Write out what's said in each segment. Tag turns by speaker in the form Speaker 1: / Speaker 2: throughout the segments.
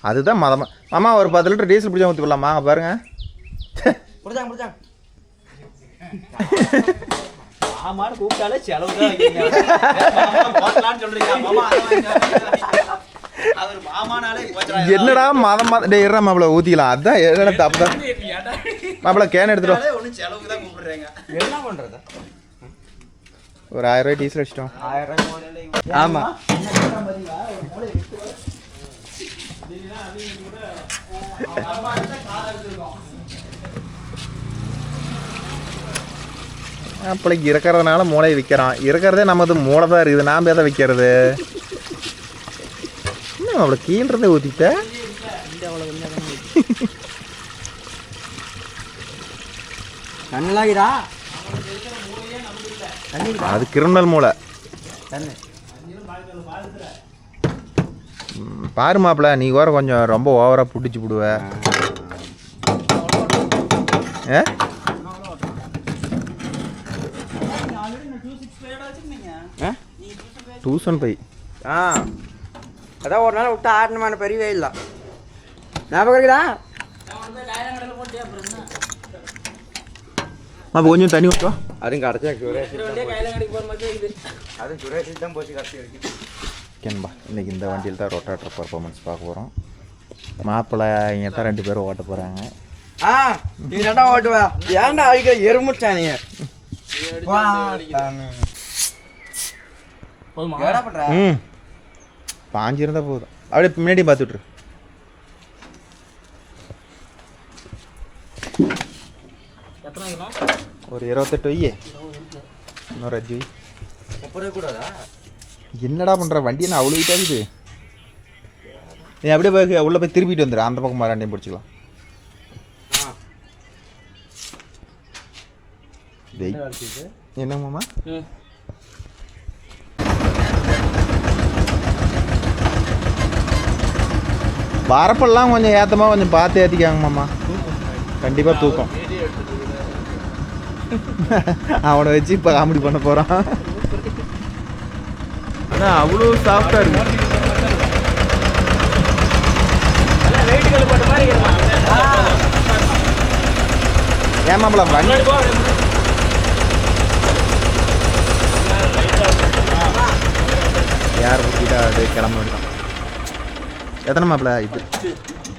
Speaker 1: அதுதான் மதமா. மாமா ஒரு 10 லிட்டர் டீசல் பிடிச்சா ஊற்றிக்கலாமா பாருங்க.
Speaker 2: பிடிச்சாங்க
Speaker 3: கூப்பிட்டாலே செலவு
Speaker 1: என்னடா மதம் டே இறா மாப்பிள்ள ஊற்றிக்கலாம். அதுதான் என்ன தப்பு தான் மாப்பிள்ள கேன் எடுத்துட்டோம்.
Speaker 3: செலவுக்கு தான் கூப்பிடுறேங்க. என்ன பண்ணுறது?
Speaker 1: ஒரு 1000 ரூபாய் டீசல் அடிச்சிட்டோம்.
Speaker 3: 1000 ரூபாய்.
Speaker 2: ஆமாம்
Speaker 1: அப்பளைக்கு இருக்கிறதுனால மூளையை விற்கிறான். இருக்கிறதே நமது மூளை தான் இருக்குது. நாம் எதை விற்கிறது? இன்னும் அவ்வளோ கீழ்றதே ஊற்றிட்ட.
Speaker 2: கண்ணலாகிறா
Speaker 1: அது கிரிமினல் மூளை. பாரு மாப்பிள்ள நீ கூட கொஞ்சம் ரொம்ப ஓவராக பிடிச்சி விடுவ. ஏ 2005
Speaker 2: அதான் ஒரு நாள் விட்டு ஆடணுமான பெரியவே இல்லை. ஞாபகம் இருக்குதா?
Speaker 1: அப்போ கொஞ்சம் தண்ணி ஊற்றா.
Speaker 2: அதுவும் கிடச்சா அதுவும் சுரேஷ் தான் போச்சு கடைசி வரைக்கும்.
Speaker 1: ஓகேன்பா, இன்றைக்கி இந்த வண்டியில் தான் ரொட்டாட்டர் பர்ஃபார்மன்ஸ் பார்க்க போகிறோம். மாப்பிள்ளை இங்கே தான் 2 பேரும் ஓட்ட போகிறாங்க.
Speaker 2: நீ ரெண்டா ஓட்டுவா? ஏன்டா அழிக்கிற எருமுச்சானிய?
Speaker 1: பாஞ்சிருந்தா போதும். அப்படியே முன்னாடி பார்த்துட்ரு. ஒரு 28 வையே. இன்னொரு 5 வை.
Speaker 2: 30 கூடாதா?
Speaker 1: என்னடா பண்ணுற வண்டி என்ன அவ்வளோ வீட்டாக இருக்குது? நீ அப்படியே போய் உள்ளே போய் திருப்பிட்டு வந்துடு. அந்த பக்கம் மறாண்டையும் பிடிச்சிக்கலாம். என்னமாம்மா வரப்பெல்லாம் கொஞ்சம் ஏற்றமாக கொஞ்சம் பார்த்து ஏற்றிக்காங்க மாமா. கண்டிப்பாக தூக்கம். அவனை வச்சு இப்போ காமெடி பண்ண போகிறான். ஆனால் அவ்வளோ சாஃப்டாக இருக்கு. ஏமாம்பளா வண்டி யார் ஊற்றிட்டா அது கிளம்ப வேண்டாம். எத்தனை மாப்பிள்ள? இது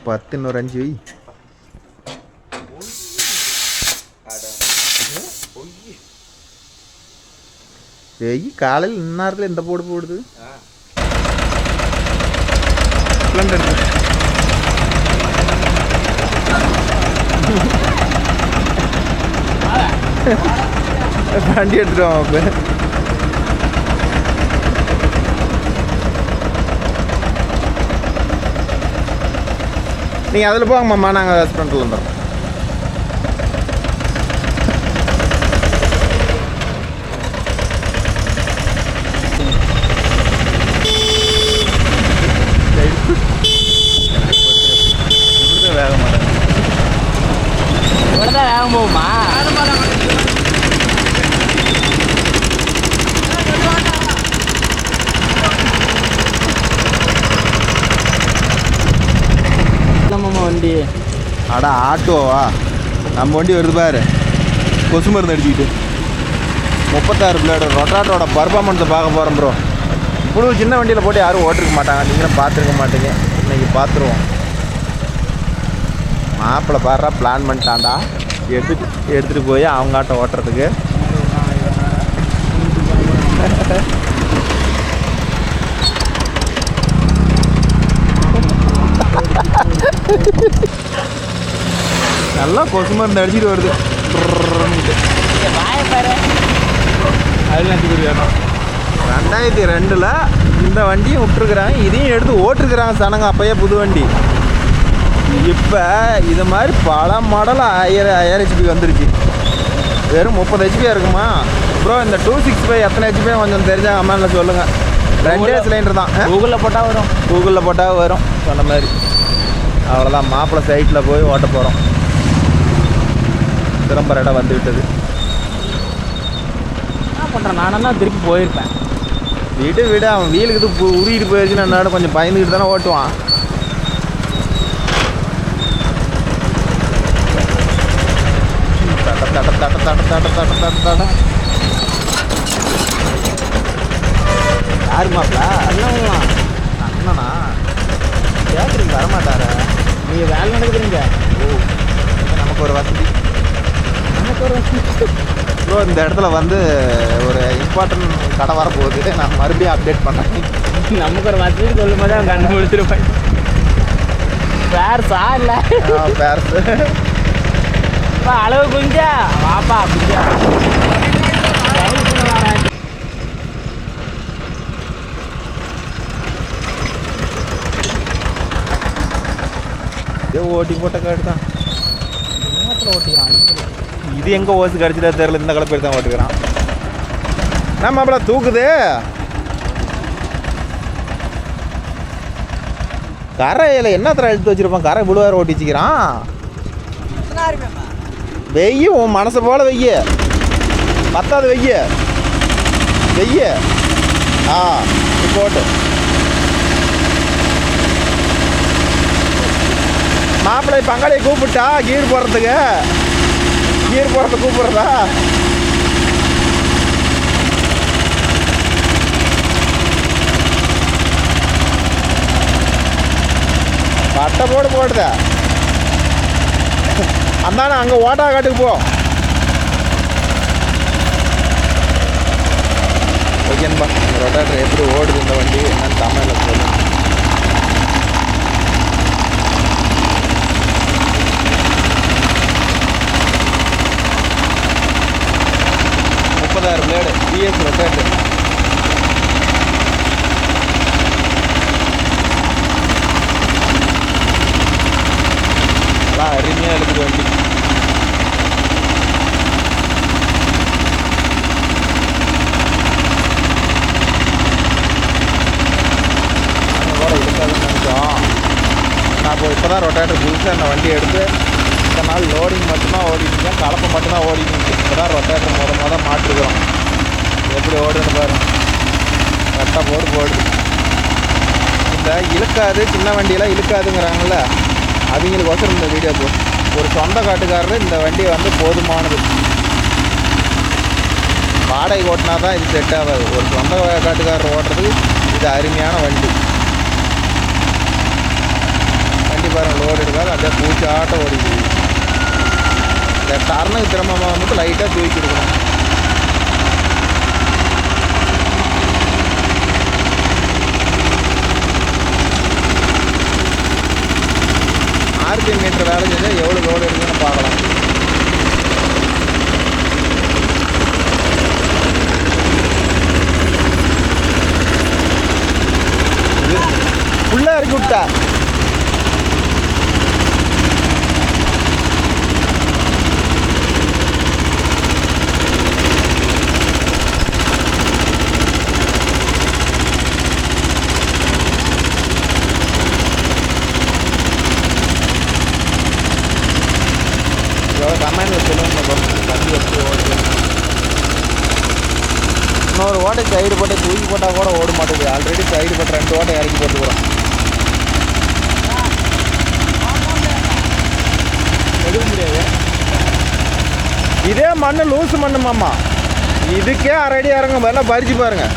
Speaker 1: 10 இன்னொரு 5 வை. வெய் காலையில் இந்நேரத்தில் எந்த போடு போடுது? வண்டி எடுத்துட்டோம். அப்போ நீங்கள் அதில் போங்க மாமா, நாங்கள் ரெஸ்டாரண்ட்டில் வந்துடுறோம். வேக மாட்டேன்.
Speaker 2: வேகம் போகுமா? வண்டி
Speaker 1: அடா ஆட்டோவா? நம்ம வண்டி வருது பாரு. கொசு மருந்து அடிச்சுக்கிட்டு 36 பிளேடு ரொட்டாட்டோட பர்ஃபார்மன்ஸை பார்க்க போகிறோம் ப்ரோ. இவ்வளோ சின்ன வண்டியில் போட்டு யாரும் ஓட்டிருக்க மாட்டாங்க. நீங்களும் பார்த்துருக்க மாட்டீங்க. இன்றைக்கி பார்த்துருவோம். மாப்பிள்ளை பாடுறா பிளான் பண்ணிட்டான்டா. எடுத்துகிட்டு போய் அவங்க ஆட்டோ ஓட்டுறதுக்கு. நல்லா கொசு மருந்து அடிச்சுட்டு வருது. 2002 இந்த வண்டியும் விட்டுருக்குறாங்க. இதையும் எடுத்து ஓட்டிருக்கிறாங்க சனங்க. அப்போயே புது வண்டி. இப்போ இது மாதிரி பல மாடல் 1000 HP வந்துருச்சு. வெறும் 30 HP இருக்குமா ப்ரோ? இந்த 265 எத்தனை HP கொஞ்சம் தெரிஞ்சா கமெண்ட்ல சொல்லுங்கள். 2 சிலிண்டர் தான்.
Speaker 2: கூகுளில் போட்டால் வரும்.
Speaker 1: கூகுளில் போட்டால் வரும் சொன்ன மாதிரி. அவ்வளோதான். மாப்பிள்ளை சைட்டில் போய் ஓட்ட போகிறோம். திரும்ப இடம் வந்து விட்டது.
Speaker 2: என்ன பண்ணுறேன்? நானெல்லாம் திருப்பி போயிருப்பேன்.
Speaker 1: வீடு அவன் வீலுக்கு இது உருகிட்டு போயிடுச்சுன்னா கொஞ்சம் பயந்துக்கிட்டு தானே ஓட்டுவான். யாரு மாப்பிள? அண்ணனா கேட்குறீங்க வரமாட்டார? நீங்கள் வேலை நடக்குதுங்க. ஓ, நமக்கு ஒரு வசதி. ப்ரோ இந்த இடத்துல வந்து ஒரு இம்பார்ட்டன்ட் கடை வரப்போகுது. நான் மறுபடியும் அப்டேட் பண்ணுறேன்.
Speaker 3: நமக்கு ஒரு வசதி சொல்லும் போது அவன் கண்ணு முடிச்சிருப்பான். பேர்ஸா இல்லை
Speaker 1: பேர்ஸு
Speaker 3: அளவு குஞ்சா வாப்பா குஞ்சா
Speaker 1: இதே ஓட்டி போட்ட காடு தான்.
Speaker 3: ஓட்டிக்கிறான்.
Speaker 1: இது எங்கே ஓசு கிடச்சிட்டா தெரியல. இந்த கலப்பேர் தான் ஓட்டுக்கிறான். நம்ம அப்பல தூக்குது. கரையில் என்னத்தில் எடுத்து வச்சுருப்பான். கரை விழுவார ஓட்டி வச்சுக்கிறான். வெய்ய உன் மனசை போல வெய்ய பத்தாது வெய்ய வெய்ய. போட்டு மாப்பிள்ளை பங்காளியை கூப்பிட்டா கீர் போடுறதுக்கு. கீர் போடுறதுக்கு கூப்பிட்றதா? பட்டை போடுத அந்தானே அங்கே ஓட்டா காட்டுக்கு போ. ஓகேன்பா, ரொட்டாட்டர் எப்படி ஓடுது இந்த வண்டி என்னன்னு தமிழில் சொல்லு. Blade BS rotator. நல்லா அருமையாக இருக்குது வண்டி. நினைச்சோம் நான் இப்போ தான் ரொட்டேட்டர் புதுசாக அந்த வண்டி எடுத்து இத்தனை நாள் லோடிங் மட்டும்தான் ஓடிட்டு கலப்பை மட்டும்தான் ஓடிட்டு. இப்போ தான் ரொட்டேட்டர் மொதல் மாட்டிருக்கிறோம். எப்படி ஓடுன்னு பாருங்க. கரெக்டாக போடுது. இந்த இழுக்காது சின்ன வண்டியெல்லாம் இழுக்காதுங்கிறாங்கல்ல, அவங்களுக்கோசரம் இந்த வீடியோ ஒரு சொந்த காட்டுக்காரர் இந்த வண்டி வந்து போதுமானது. வாடகை ஓட்டினா தான் இது செட் ஆகாது. ஒரு சொந்த காட்டுக்காரர் ஓட்டுறதுக்கு இது அருமையான வண்டி. வண்டி பாருங்கள் லோடு எடுக்காது, அப்படியே பூச்சாட்டம் ஓடிக்குது. இந்த டர்னுக்கு திரும்ப மட்டும் லைட்டாக தூக்கி எடுக்கணும். RPM மீட்டர் வேலை செஞ்சால் எவ்வளோ லோடு எடுக்குன்னு பார்க்கலாம். ஃபுல்லாக இறக்கி விட்டா கமெண்டில் சொல்லுங்க. வண்டி எப்படி ஓடுது. இன்னொரு ஓட்டை சைடு போட்டு தூக்கி போட்டால் கூட ஓட மாட்டேங்குது. ஆல்ரெடி சைடு போட்டு 2 ஓட்டை இறக்கி போட்டுக்கிறோம். எடுக்க முடியாது. இதே மண் லூசு மண் மாமா. இதுக்கே 1/2 அடி இறங்கும். எல்லாம் பறிச்சு பாருங்கள்.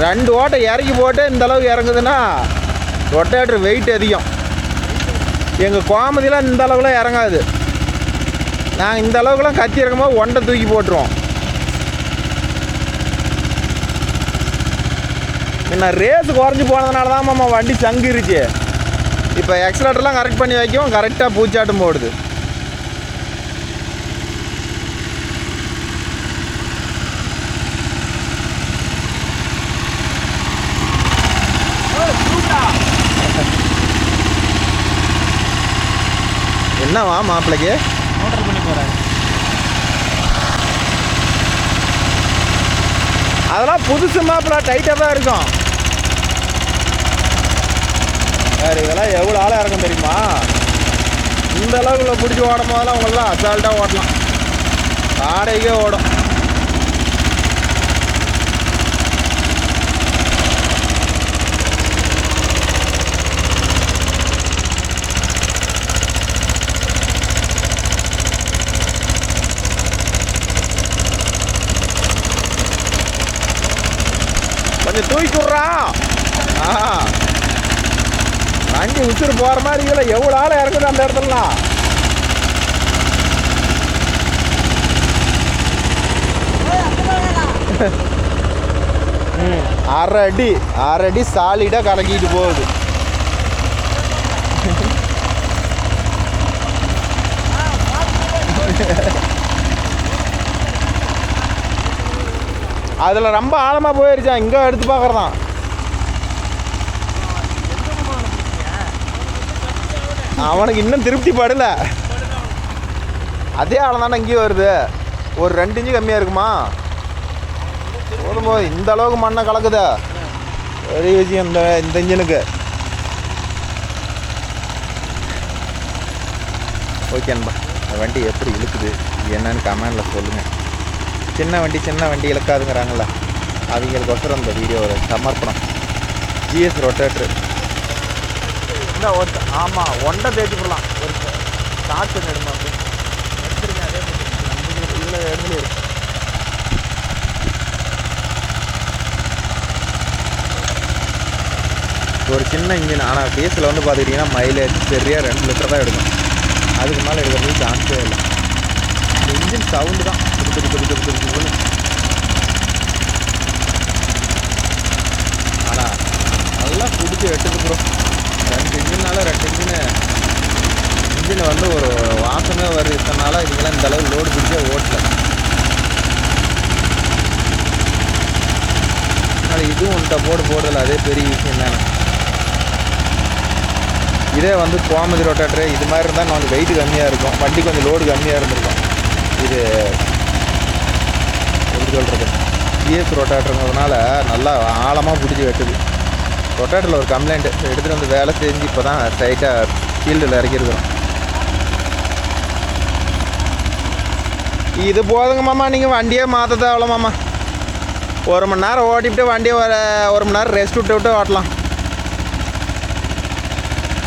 Speaker 1: 2 ஓட்டை இறக்கி போட்டு இந்த அளவுக்கு இறங்குதுன்னா ரொட்டேட்டர் வெயிட் அதிகம். எங்கள் கோமதிலாம் இந்த அளவுக்குலாம் இறங்காது. நாங்கள் இந்த அளவுக்குலாம் கத்தி இறக்கும்போது ஒன்றை தூக்கி போட்டுருவோம். என்ன ரேஸு குறைஞ்சி போனதுனால தான் மாமா வண்டி சங்கிருச்சு. இப்போ எக்ஸலேட்டர்லாம் கரெக்ட் பண்ணி வைக்கும், கரெக்டாக பூச்சாட்டும் போடுது. என்னவா மாப்பிள்ளைக்கு
Speaker 3: மோட்டர் பண்ணி போகிறாங்க.
Speaker 1: அதெல்லாம் புதுசு மாப்பிள்ள டைட்டாக தான் இருக்கும். வேறு இதெல்லாம் எவ்வளோ ஆளாக இருக்கும் தெரியுமா? இந்த அளவுக்குள்ள பிடிச்சி ஓடும் போதெல்லாம் உங்களெலாம் அசால்ட்டாக ஓட்டலாம். வாடகைக்கே ஓடும். கொஞ்சம் தூக்கி விட்றா. வண்டி உசுறு போகிற மாதிரி இல்லை. எவ்வளோ ஆள் இறக்குது அந்த இடத்துலலாம். அரை அடி சாலிடாக கலக்கிட்டு போகுது. அதில் ரொம்ப ஆழமாக போயிருச்சான். இங்கே எடுத்து பார்க்குறதான். அவனுக்கு இன்னும் திருப்தி படல. அதே ஆழம் தானே இங்கேயும் வருது. ஒரு 2 இன்ச்சு கம்மியாக இருக்குமா? போதும் போது இந்த அளவுக்கு மண்ணை கலக்குதா? பெரிய விஷயம் இந்த இன்ஜினுக்கு. ஓகேன்பா, இந்த வண்டி எப்படி இழுக்குது என்னன்னு கமெண்டில் சொல்லுங்கள். சின்ன வண்டி இழுக்காதுங்கிறாங்கள, அவங்களுக்கொசரம் இந்த வீடியோவை சமர்ப்பணம். ஜிஎஸ் ரொட்டேட்ரு இந்த ஆமாம், ஒன்றை தேய்ச்சி போடலாம். ஒரு காற்று நெடுமா எடுத்துருக்கேன். அதே இதில் இடத்துல இருக்கு. ஒரு சின்ன இன்ஜின். ஆனால் டீசல் வந்து பார்த்துக்கிட்டிங்கன்னா மைலேஜ் சரியாக 2 லிட்டர் தான் எடுக்கும். அதுக்கு மேலே எடுக்கிறதுக்கு சான்ஸே இல்லை. இந்த இன்ஜின் சவுண்டு தான் துப்பு. ஆனால் நல்லா பிடிச்சி எடுத்துக்கிறோம். 2 இன்ஜினால 2 இன்ஜினை வந்து ஒரு வாசமே வருது. இத்தனால இதுக்கெல்லாம் இந்த அளவு லோடு பிடிச்சே ஓட்டல. அதனால் இதுவும் உன்ட்ட போடுறதில்ல. அதே பெரிய விஷயம் தானே. இதே வந்து கோமதி ரொட்டேட்டரு இது மாதிரி இருந்தால் கொஞ்சம் வெயிட் கம்மியாக இருக்கும். வண்டி கொஞ்சம் லோடு கம்மியாக இருந்திருக்கும். இது எப்படி சொல்கிறது, ஜிஎஸ் ரொட்டேட்டருங்கிறதுனால நல்லா ஆழமாக பிடிச்சி வெட்டுது. ரொட்டேட்டரில் ஒரு கம்ப்ளைண்ட்டு எடுத்துகிட்டு வந்து வேலை செஞ்சு இப்போ தான் ஸ்ட்ரைட்டாக ஃபீல்டில் இறக்கிருக்கிறோம். இது போதுங்க மாமா, நீங்கள் வண்டியே மாற்ற தேவையில்ல மாமா. 1 மணி நேரம் ஓட்டிவிட்டு வண்டியை 1 மணி நேரம் ரெஸ்ட் விட்டு ஓட்டலாம்.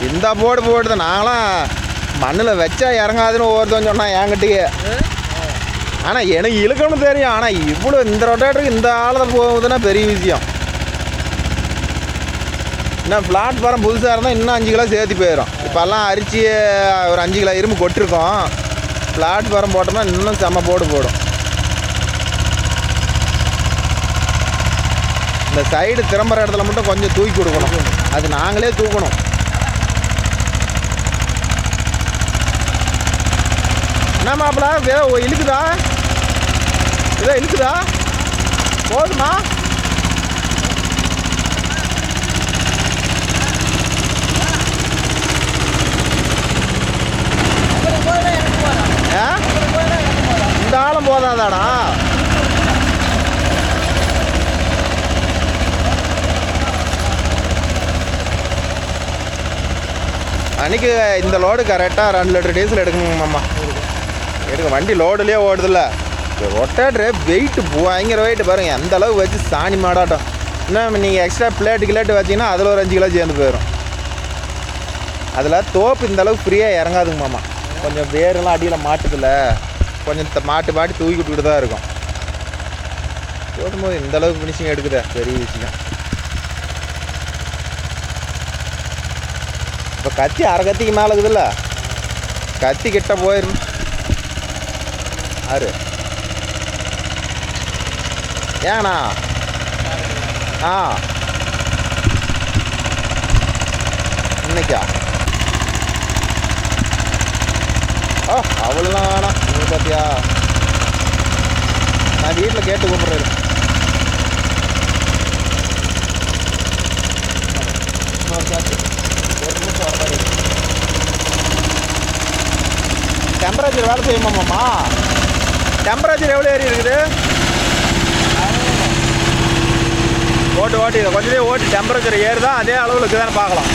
Speaker 1: இந்த போடுது. நாங்களாம் மண்ணில் வச்சா இறங்காதுன்னு ஒவ்வொருத்தன் சொன்னான் என்கிட்டயே. ஆனால் எனக்கு இழுக்கணும்னு தெரியும். ஆனால் இவ்வளோ இந்த ரொட்டேட்டருக்கு இந்த ஆழத்தை போகுதுன்னா பெரிய விஷயம். இன்னும் பிளாட்ஃபாரம் புதுசாக இருந்தால் இன்னும் 5 கிலோ சேர்த்து போயிடும். இப்போல்லாம் அரிசி ஒரு 5 கிலோ இரும்பு கொட்டிருக்கோம். பிளாட்ஃபாரம் போட்டோம்னா இன்னும் செம்ம போடும். இந்த சைடு திரும்புகிற இடத்துல மட்டும் கொஞ்சம் தூக்கி கொடுக்கணும். அது நாங்களே தூக்கணும். என்ன மாப்பிள இழுக்குதா? இதோ இழுக்குதா? போதுமா? இந்த ஆழம் போதாதாடா? அன்றைக்கி இந்த லோடு கரெக்டாக 2 லிட்டர் டீசல் எடுக்கணுங்க மாமா. எடுக்க வண்டி லோடுலேயே ஓடுதில்ல. ரொட்டேட்ரு வெயிட்டு பயங்கர வெயிட்டு பாருங்கள். எந்த அளவுக்கு வச்சு சாணி மாடாட்டம். இன்னும் நீங்கள் எக்ஸ்ட்ரா பிளேட்டு வச்சிங்கன்னா அதில் ஒரு 5 கிலோ சேர்ந்து போயிடும். அதில் தோப்பு இந்த அளவுக்கு ஃப்ரீயாக இறங்காதுங்க மாமா. கொஞ்சம் வேரெல்லாம் அடியில் மாட்டுதில்ல, கொஞ்சம் மாட்டி தூக்கி விட்டுக்கிட்டு தான் இருக்கும். ஓட்டும்போது இந்த அளவுக்கு ஃபினிஷிங் எடுக்குதே பெரிய விஷயம். இப்போ கத்தி அரை கத்திக்கு மேலே இருக்குதுல்ல, கத்தி கிட்ட போயிடும். ஆறு ஏங்கண்ணா? இன்னைக்கா? அவ்வளோலாம் வேணாம். நீ பார்த்தியா, நான் வீட்டில் கேட்டு கூப்பிட்றேன். டெம்பரேச்சர் வேலை செய்யுமாம்மா? டெம்பரேச்சர் எவ்வளோ ஏறி இருக்குது? ஓட்டு இதை கொஞ்சம் ஓட்டி டெம்பரேச்சர் ஏறுதா அதே அளவில் இருக்குதான்னு பார்க்கலாம்.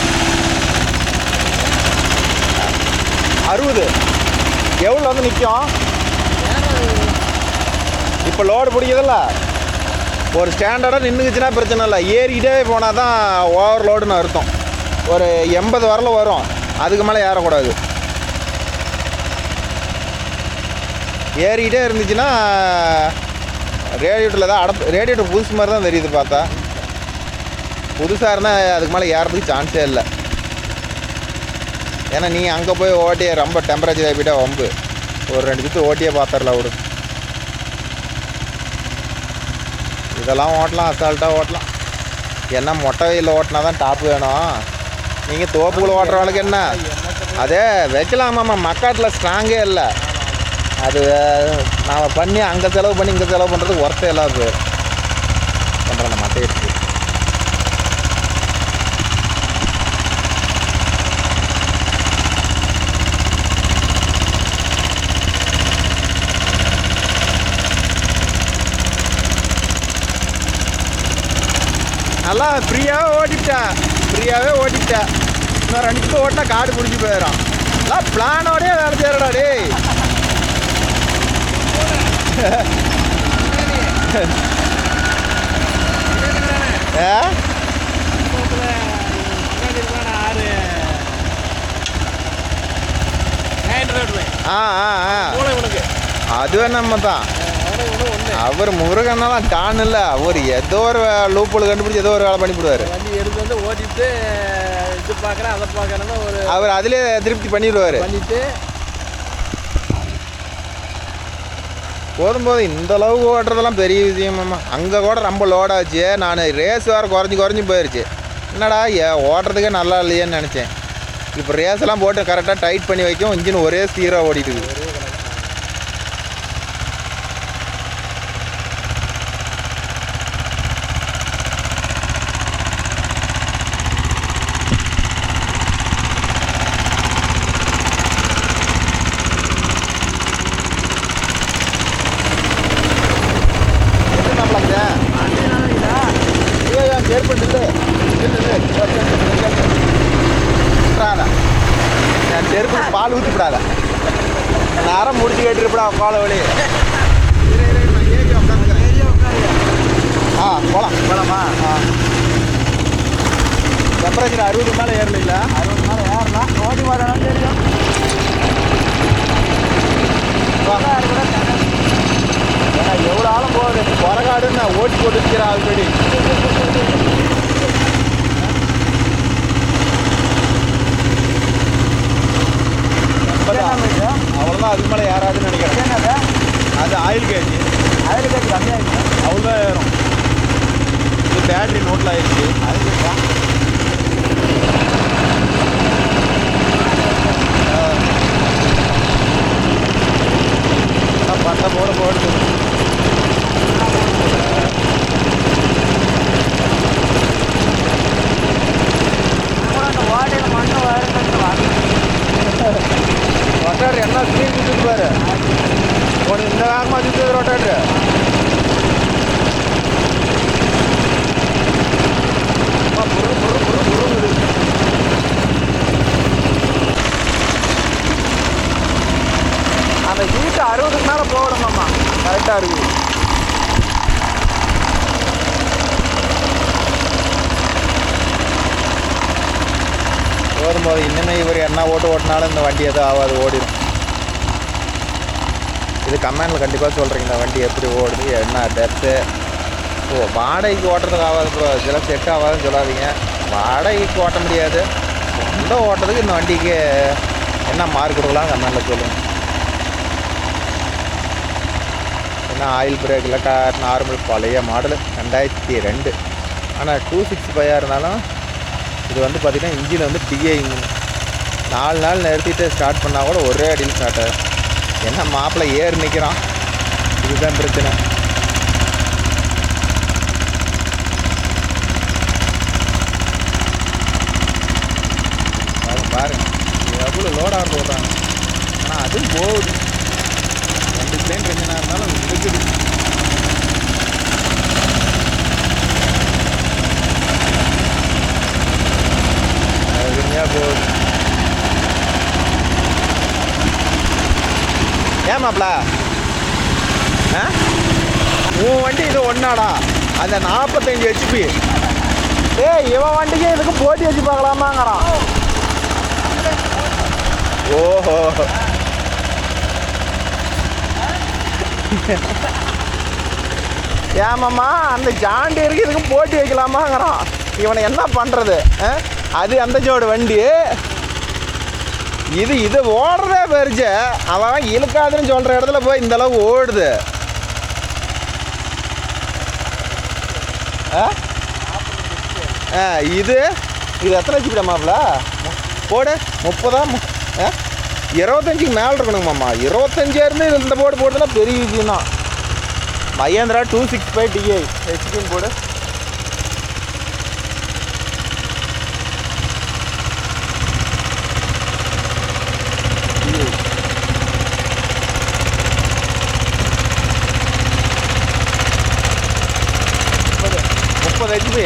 Speaker 1: 60 எவ்வளோ வந்து நிற்கும்? இப்போ லோடு பிடிக்குதில்ல, ஒரு ஸ்டாண்டர்டாக நின்றுக்குச்சுன்னா பிரச்சனை இல்லை. ஏறிக்கிட்டே போனால் தான் ஓவர் லோடுன்னு அர்த்தம். ஒரு 80 வரல வரும், அதுக்கு மேலே ஏறக்கூடாது. ஏறிக்கிட்டே இருந்துச்சுன்னா ரேடியேட்டரில் தான் ரேடியேட்டர் புதுசு மாதிரி தான் தெரியுது பார்த்தா. புதுசாக இருந்தால் அதுக்கு மேலே ஏறதுக்கு சான்ஸே இல்லை. ஏன்னா நீ அங்கே போய் ஓட்டியே ரொம்ப டெம்பரேச்சர் ஆகிட்டா வம்பு. ஒரு 2 சுற்று ஓட்டியே பார்த்துடலாம் விடு. இதெல்லாம் ஓட்டலாம், அசால்ட்டாக ஓட்டலாம். என்ன மொட்டை வெயிலில் ஓட்டினா தான் டாப் வேணும். நீங்கள் தோப்புக்குள்ள ஓட்டுறவளுக்கு என்ன அதே வைக்கலாமாம்மா. மக்காட்டில் ஸ்ட்ராங்கே இல்லை. அது நாம் பண்ணி அங்கே செலவு பண்ணி இங்கே செலவு பண்ணுறதுக்கு ஒர்த்தே இல்லாத போயிடும். பண்ணுறேன் அந்த மட்டை எடுத்து. நல்லா ஃப்ரீயாகவே ஓட்டிட்டா. இன்னும் 2 நிமிஷம் ஓட்டினா காடு முடிஞ்சு போயிடும். எல்லாம் பிளானோடய வேலை செய்யறடா டேய். அது வேணாம தான். அவர் முருகனெல்லாம் டான் இல்லை. அவர் ஏதோ ஒரு லூப்பில் கண்டுபிடிச்சி ஏதோ ஒரு வேலை பண்ணிவிடுவார்.
Speaker 2: வண்டி எடுத்து வந்து ஓட்டிட்டு இது பார்க்குறேன் அதை பார்க்குறேன்னு ஒரு
Speaker 1: அவர் அதிலே திருப்தி பண்ணிடுவார்.
Speaker 2: பண்ணிட்டு
Speaker 1: போதும் இந்த அளவுக்கு ஓட்டுறதெல்லாம் பெரிய விஷயமாம்மா. அங்கே கூட ரொம்ப லோடாச்சு. நான் ரேஸ் வேறு குறைஞ்சி போயிடுச்சு. என்னடா ஓட்டுறதுக்கே நல்லா இல்லையேன்னு நினச்சேன். இப்போ ரேஸெல்லாம் போட்டு கரெக்டாக டைட் பண்ணி வைக்கும். இன்ஜின் ஒரே சீராக ஓடிட்டு இருக்குது. செருப்பு பால் ஊற்றிவிடாத. நேரம் முடிச்சு கேட்டுருப்படா காலை வழி. போகலாமா? டெம்பரேச்சர் 60 மேலே ஏறல.
Speaker 2: 60 மேலே ஏறலாம். ஓட்டி பார்க்கலாம் தெரியும்.
Speaker 1: ஏன்னா எவ்வளோ ஆளும் போகுது. கொரகாடுன்னு நான் ஓட்டி போட்டு வச்சுக்கிறேன் ஆல்ரெடி. அவ்வளோதான். அதுக்கு மேலே ஏறாதுன்னு நினைக்கிறேன். அது ஆயில் கேஜ்
Speaker 2: கம்மியாகிடுச்சு.
Speaker 1: அவ்வளோதான் ஏறும். இது பேட்ரி நோட்டில் ஆயிடுச்சு. பட்டை போடுது. ரொட்டாட்ரு என்ன ஸ்பீட் சுற்றுட்டு பாரு. ஒன்று இந்த வேகமாக சுற்றுது ரொட்டாட்ரு. அந்த ஹீட்டு 60க்கு மேலே போகணுமாம்மா. கரெக்டாக இருக்குது. போதும்போது இன்னுமே இவர் என்ன ஓட்டினாலும் இந்த வண்டி எதுவும் ஆகாது, ஓடிடும். இது கமெண்டில் கண்டிப்பாக சொல்கிறீங்க இந்த வண்டி எப்படி ஓடுது, என்ன டெப்த்து. வாடகைக்கு ஓட்டுறதுக்கு ஆகாது ப்ரோ. இதெல்லாம் செட் ஆகாதுன்னு சொல்லாதீங்க. வாடகைக்கு ஓட்ட முடியாது. சொந்த ஓட்டுறதுக்கு இந்த வண்டிக்கு என்ன மார்க் கொடுக்கலாம் கமெண்டில் சொல்லுங்கள். ஏன்னா ஆயில் பிரேக்கில் நார்மல் பழைய மாடலு 2002. ஆனால் 265 இருந்தாலும் இது வந்து பார்த்திங்கன்னா இன்ஜின் வந்து டிஏ இன்ஜின். 4 நாள் நிறுத்திட்டு ஸ்டார்ட் பண்ணால் கூட ஒரே அடியில் ஸ்டார்ட் ஆகும். என்ன மாப்பிள்ளை ஏறி நிற்கிறான், இதுதான் பிரச்சனை. பாருங்க எவ்வளோ லோடாக போடுறாங்க. ஆனால் அதுவும் போகுது. 2 பிளேன் 2 நேரம் இருந்தாலும் இருக்குது. அருமையாக போகுது. ஏன் மாப்பிள்ள உன் வண்டி இது ஒன்றாடா, அந்த 45 HP. இவன் வண்டிக்கு இதுக்கு போட்டி வச்சு பார்க்கலாமாங்கிறான். ஓஹோ ஏமாம்மா அந்த ஜாண்டியருக்கு இதுக்கு போட்டி வைக்கலாமாங்கிறான். இவனை என்ன பண்ணுறது? அது அந்த ஜோடு வண்டி, இது ஓடுறதே பெருச்சு. அவன் இழுக்காதுன்னு சொல்கிற இடத்துல போய் இந்த அளவுக்கு ஓடுது. இது எத்தனை ஹெச்பி மாப்பிள போடு? 30 25க்கு மேலே இருக்கணுங்க மாமா. 25 இருந்து இந்த போர்டு போடுறதுனா பெரிய விஷயம் தான். மகேந்திரா 265 Ti ஹெச்பின்னு போடு. HP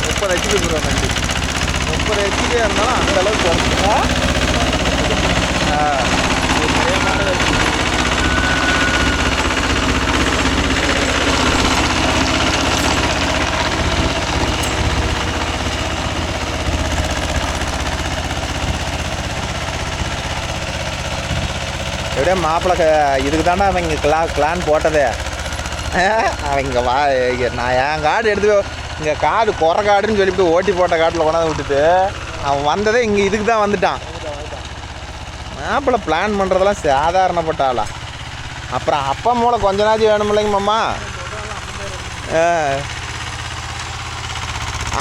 Speaker 1: 30 HP போடுவோம் வண்டி. 30 HP இருந்தாலும் அந்த அளவுக்கு குறைச்சிட்டா. எப்படியே மாப்பிள்ளை இதுக்கு தாண்டா அவங்க கிளான் போட்டதே. அவங்க நான் என் காடு எடுத்து இங்கே காடு குறை காடுன்னு சொல்லிவிட்டு ஓட்டி போட்ட காட்டில் கொண்டாந்து விட்டுட்டு அவன் வந்ததே இங்கே இதுக்கு தான் வந்துட்டான். மாப்பிள்ளை பிளான் பண்ணுறதெல்லாம் சாதாரணப்பட்ட ஆளா? அப்புறம் அப்பா மூளை கொஞ்ச நாச்சு வேணும் இல்லைங்க மாமா.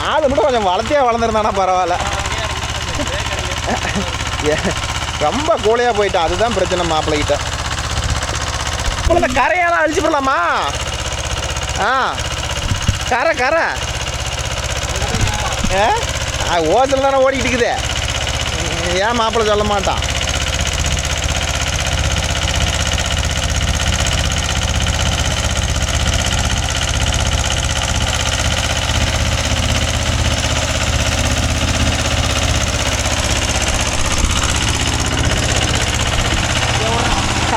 Speaker 1: ஆள் மட்டும் கொஞ்சம் வளர்ந்துருந்தானா பரவாயில்ல. ரொம்ப கூலையாக போயிட்டான், அதுதான் பிரச்சனை மாப்பிள்ளைகிட்ட. இந்த கரையெல்லாம் அழிச்சு போடலாமா? கரை ஓசல் தானே ஓடிக்கிட்டு இருக்குது. ஏன் மாப்பிள்ளை சொல்ல மாட்டான்?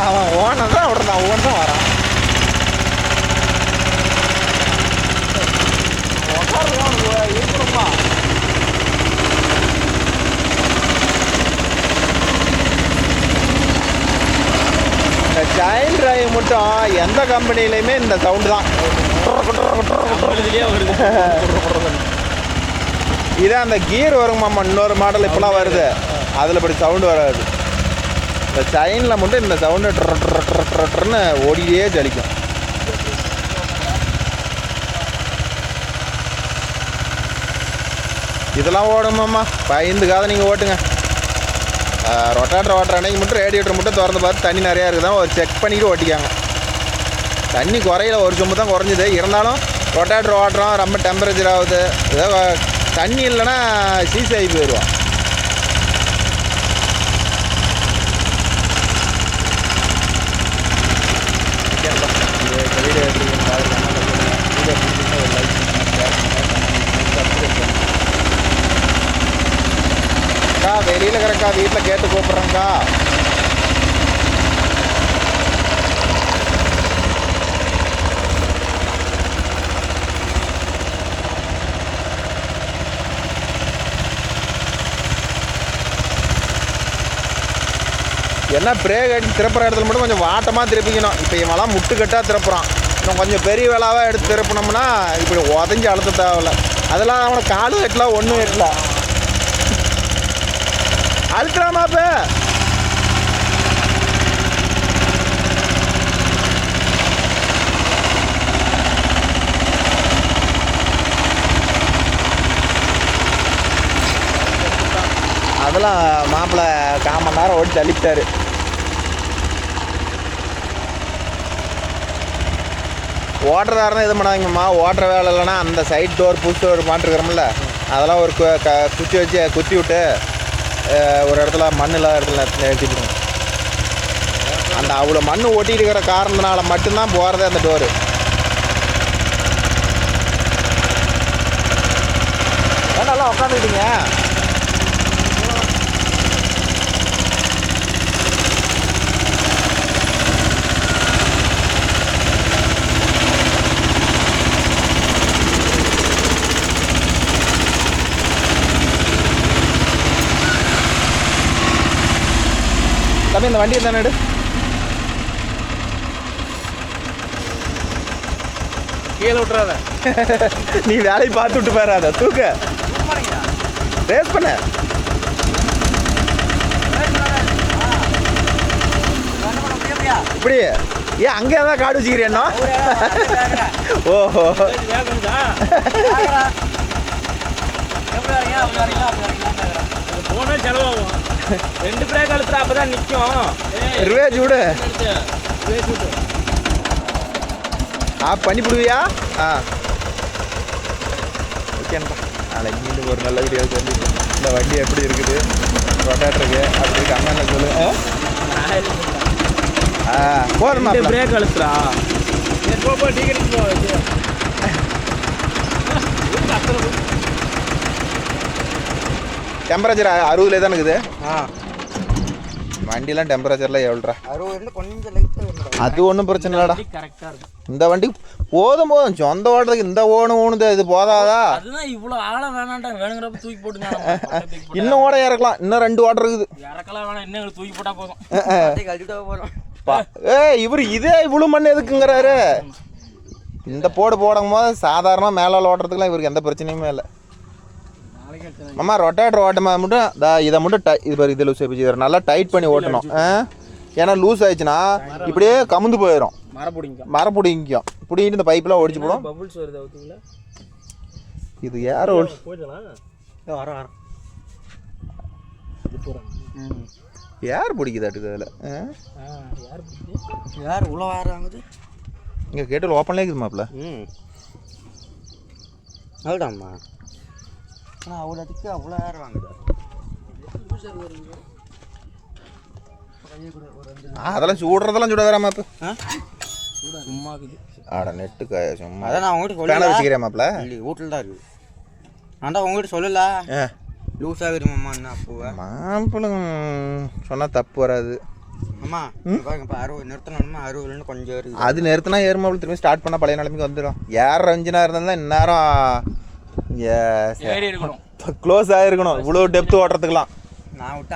Speaker 1: அவன் ஓனர் தான் விடுறான், ஒவ்வொன்று தான் வரான். இருக்கணும்ப்பா. இந்த சைல்ட் டிரைவ் மட்டும் எந்த கம்பெனிலையுமே இந்த சவுண்டு தான். இதான் அந்த கியர் வருமாம்மா, இன்னொரு மாடல் இப்போலாம் வருது, அதில் இப்படி சவுண்டு வராது. இந்த சைனில் மட்டும் இந்த சவுண்டு ட்ரன்னு ஓடியே ஜலிக்கும். இதெல்லாம் ஓடுமாம்மா, பயந்துக்காத நீங்கள் ஓட்டுங்க. ரொட்டாட்டர் ஓட்டுற அன்னைக்கு மட்டும் ரேடியேட்டர் மட்டும் திறந்து பார்த்து தண்ணி நிறையா இருக்குதான் ஒரு செக் பண்ணிட்டு ஓட்டிக்காங்க. தண்ணி குறையில, ஒரு சொம்பு தான் குறைஞ்சிது. இருந்தாலும் ரொட்டாட்டர் ஓட்டுறோம், ரொம்ப டெம்பரேச்சர் ஆகுது. ஏதோ தண்ணி இல்லைன்னா சீஸ் ஆகி போயிடுவோம். வீடியோ அக்கா வெளியில் இருக்கிறக்கா, வீட்டில் கேட்டு கூப்பிட்றேங்க்கா. என்ன பிரேக் அடித்து திருப்புற இடத்துல மட்டும் கொஞ்சம் வாட்டமாக திருப்பிக்கணும். இப்போ இவெல்லாம் முட்டுக்கட்டாக திருப்புறான். இன்னும் கொஞ்சம் பெரிய வேளாவாக எடுத்து திருப்பினோம்னா இப்படி உதஞ்சி அழுத்த தேவையில்ல. அதெல்லாம் அவனை காலும் எட்டல, ஒன்றும் எட்டல. அழுத்துறாமா இப்போ? அதெல்லாம் மாப்பிள்ளை 1/4 மணி நேரம் ஓடி தள்ளிட்டாரு. ஓட்டுறதா இருந்தால் இது பண்ணாதீங்கம்மா. ஓட்டுற வேலை இல்லைன்னா அந்த சைட் டோர் புஷ் டோர் மாட்டிருக்கிறோம்ல, அதெல்லாம் ஒரு குச்சி வச்சு குத்தி விட்டு ஒரு இடத்துல மண் இல்லாத இடத்துல நிறுத்திக்கணும். அந்த அவ்வளோ மண் ஓட்டிட்டு இருக்கிற காரணத்தினால மட்டும்தான் போகிறதே அந்த டோரு. ஏன்னாலாம் உட்காந்துக்கிட்டீங்க. தம்பி இந்த வண்டி தானே எடு.
Speaker 3: கீழே விட்டுறாத.
Speaker 1: நீ வேலையை பார்த்து விட்டு போயிடாத, தூக்க ரேஸ் பண்ண. இப்படி ஏன் அங்கே தான் காடு வச்சுக்கிறேன்னா? ஓஹோ,
Speaker 3: போனா செலவாகும். 2 பிரேக் அழுத்துறா அப்பதான் நிற்கும்.
Speaker 1: ரிவேஜ் விடு. ஆஃப் பண்ணி விடுவியா? ஆ ஓகேப்பா. நாளைக்கு மீண்டும் ஒரு நல்ல வீடியோ சொல்லி இந்த வண்டி எப்படி இருக்குது, ரொட்டேட்டருக்கு அப்படி கம்மியான சொல்லு. போதுமா?
Speaker 3: பிரேக் அழுத்துறா.
Speaker 1: டெம்பரேச்சர் 60 தானே இருக்குது. வண்டிலாம் டெம்பரேச்சர்லாம் எவ்வளோடா?
Speaker 2: 60 கொஞ்சம் லைட்டாக.
Speaker 1: அது ஒன்றும் பிரச்சனை இல்லைடா.
Speaker 3: கரெக்டா இருக்கு.
Speaker 1: இந்த வண்டி போதும் சொந்த ஓடுறதுக்கு இந்த ஓணுது இது போதாதா?
Speaker 3: அதுதான் இவ்வளவு ஆழம் வேணாம்டா, வேணுங்கிறப்ப தூக்கி போட்டுங்க.
Speaker 1: இன்னும் ஓட இறக்கலாம், இன்னும் 2 ஓட்டர் இருக்குது.
Speaker 3: இறக்கலாம் வேணாம், இன்னும் தூக்கி போட்டா போதும்.
Speaker 2: கழிச்சுட்டா போகிறோம்.
Speaker 1: இவர் இதே இவ்வளோ மண் எதுக்குங்கிறாரு? இந்த போடும் போது சாதாரணமாக மேலால் ஓட்டுறதுக்குலாம் இவருக்கு எந்த பிரச்சனையுமே இல்லை. அம்மா ரொட்டேட்டர் ஓட்டமா மட்டும் இதை மட்டும் இது பாரு, இது லூஸ் ஆயிடுச்சு. இதை நல்லா டைட் பண்ணி ஓட்டணும். ஏன்னா லூஸ் ஆயிடுச்சுன்னா இப்படியே கமுந்து போயிடும், மரம் பிடிக்கும். பிடிங்கிட்டு இந்த பைப்பெலாம் ஒடிச்சு போடும்.
Speaker 3: பபுள்ஸ் வருது அவுத்துக்குள்ள.
Speaker 1: இது யாரோ
Speaker 3: வர
Speaker 1: யார் பிடிக்குதாட்டுக்கு அதில்?
Speaker 2: யார் உள்ள வாங்குது?
Speaker 1: இங்கே கேட்டு ஓப்பன்லேயே இருக்குது மாப்பிள்ள.
Speaker 2: அவ்வளோதாம்மா. ஆனால் அவ்வளோத்துக்கு அவ்வளோ யார் வாங்குது?
Speaker 1: அதெல்லாம் சூடுறதெல்லாம் சுட வேற மாப்பு.
Speaker 3: சும்மா இருக்குது.
Speaker 1: ஆட நெட்டுக்கு சும்மா.
Speaker 2: அதான் நான் உங்கள்கிட்ட
Speaker 1: பேனர் வச்சுக்கிறேன் மாப்பிள்ள.
Speaker 2: வீட்டில் தான் இருக்குது. நான் தான் உங்கள்கிட்ட சொல்லல. லூஸாக வருமாம்மா என்ன அப்போவா?
Speaker 1: மாப்பிள்ளைங்க சொன்னால் தப்பு வராது.
Speaker 2: அம்மா இப்போ 60 நிறுத்தணும்மா. 60 கொஞ்சம் இருக்குது.
Speaker 1: அது நிறுத்தினா ஏறுமாப்பிள்ள திரும்பி ஸ்டார்ட் பண்ணால் பழைய நிலைமைக்கு வந்துடும். ஏற இன்ஜினாக இருந்தால் இந்நேரம் க்ளோஸ் ஆகிருக்கணும். இவ்வளோ டெப்த்து ஓட்டுறதுக்கெலாம்
Speaker 2: நான் விட்டு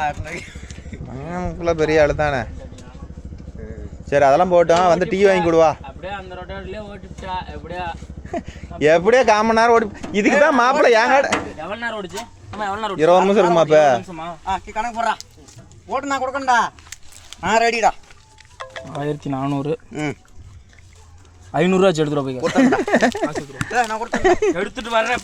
Speaker 1: மாப்பிள்ள பெரிய ஆள் தானே. சரி அதெல்லாம் போட்டோம், வந்து டீ வாங்கி கொடுவா. எப்படியே 1/4 மணி நேரம் ஓடி. இதுக்கு தான் மாப்பிள்ள ஏங்க 20 நிமிஷம் இருக்குமா? இப்போ
Speaker 2: கணக்கு போடுறா. ஓட்டு நான் கொடுக்கண்டா. நான் ரெடிடா.
Speaker 3: 1400. 500 எடுத்துட்டு போய் எடுத்துட்டு வர்றேன்.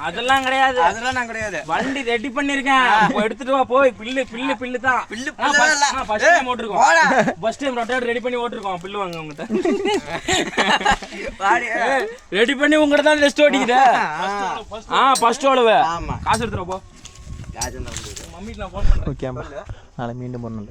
Speaker 3: அதெல்லாம் கிடையாது,
Speaker 2: அதெல்லாம் நான் கிடையாது.
Speaker 3: வண்டி ரெடி பண்ணிருக்கேன். எடுத்துட்டு வா போய். பில்லு தான். ஃபர்ஸ்ட் டைம் ஓட்டிருக்கோம். ஃபர்ஸ்ட் டைம் ரொட்டேட்டர் ரெடி பண்ணி ஓட்டிருக்கோம். பில்லு வாங்க உங்ககிட்ட. ரெடி பண்ணி உங்ககிட்ட தான் ரெஸ்ட் ஓட்டிக்குது. ஃபர்ஸ்ட் ஓடுவே. காசு எடுத்துட்டு போ. மம்மிக்கு நான் ஃபோன் பண்றேன்.
Speaker 1: ஓகே, நாளை மீண்டும் ஒரு நல்ல